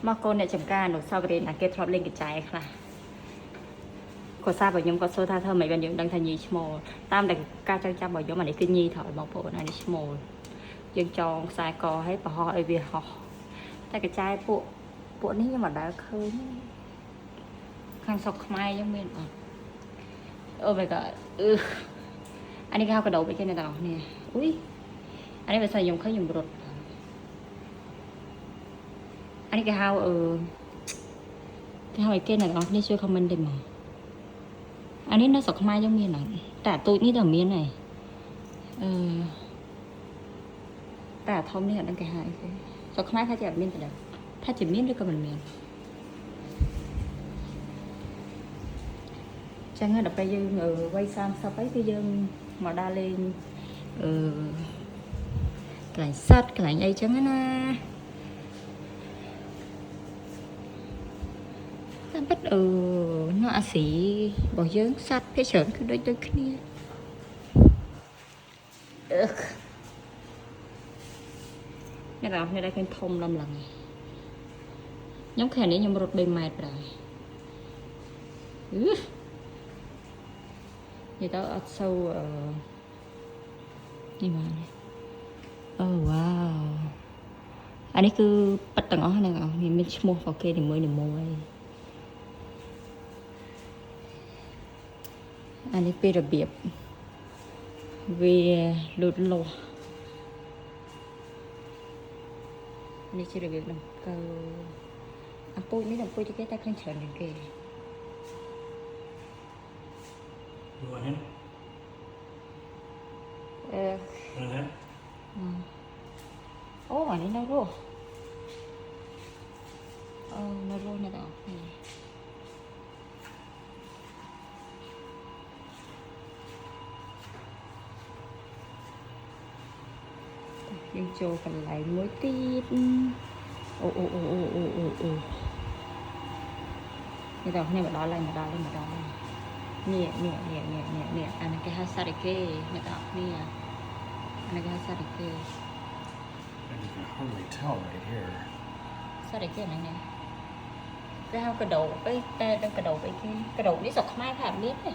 មកកូនអ្នកចំការនៅសាវរីណាគេធ្លាប់លេងកញ្ចែខ្លះគាត់សារបស់ខ្ញុំគាត់សួរថាធ្វើមិនបានយើងដឹងថាញីឈ្មោលតាមតែការចង់ចាំរបស់ខ្ញុំអានេះគឺញីត្រូវបងប្អូនអានេះឈ្មោលយើងចងខ្សែកឲ្យប្រហោះឲ្យវាហោះតែកញ្ចែពួកនេះខ្ញុំមិនដែលឃើញខាងស្រុកខ្មែរយើងមានអត់អូ my god អានេះគេហៅកដោបអីគេអ្នកទាំងអស់គ្នាអ៊ុយអានេះបើសិនខ្ញុំឃើញខ្ញុំរត់អានេះគេហៅគេហៅអីគេអ្នកទាំងអស់គ្នាជួយ comment ទេមកអានេះនៅស្រុកខ្មែរយើងមានអត់តែទូចនេះតែមានហើយតែអាធំនេះអត់ដឹងគេហៅអីគេស្រុកខ្មែរថាជាអត់មានទេដែរថាជាមានឬក៏មិនមានចឹងដល់ពេលយើងវ័យ30អីគឺយើងមកដើរលេងកន្លែងសត្វកន្លែងអីចឹងណាតាមពិតនៅអាស៊ីរបស់យើងសត្វភាគច្រើនគឺដូចគ្នាអ្នកនរគ្នាដែលឃើញធំលំឡើងខ្ញុំខែនេះខ្ញុំរត់3ម៉ែត្រដែរនិយាយទៅអត់សូវនេះមកអូវ៉ាវអានេះគឺប៉ិតទាំងអស់ហ្នឹងមានឈ្មោះរបស់គេនីមួយអានេះពីរបៀបវាលូតលាស់នេះជារបៀបនឹងអំពូចនេះអំពូចគេតែឃើញច្រើនជាងគេ You want him? Want him? អូអានេះនៅរស់នៅរស់នេះដល់យើងចូលកន្លែងមួយទៀតអូនេះដល់គ្នាមកដល់ហើយមកដល់នេះអានេះគេហៅសារ៉េគេអ្នកទាំងអស់គ្នាអានេះគេហៅសារ៉េគេ You can hardly tell right here. សារ៉េគេហ្នឹងគេហៅកដោបអីតែដឹងកដោបអីគេកដោបនេះស្រុកខ្មែរថាអត់មានទេ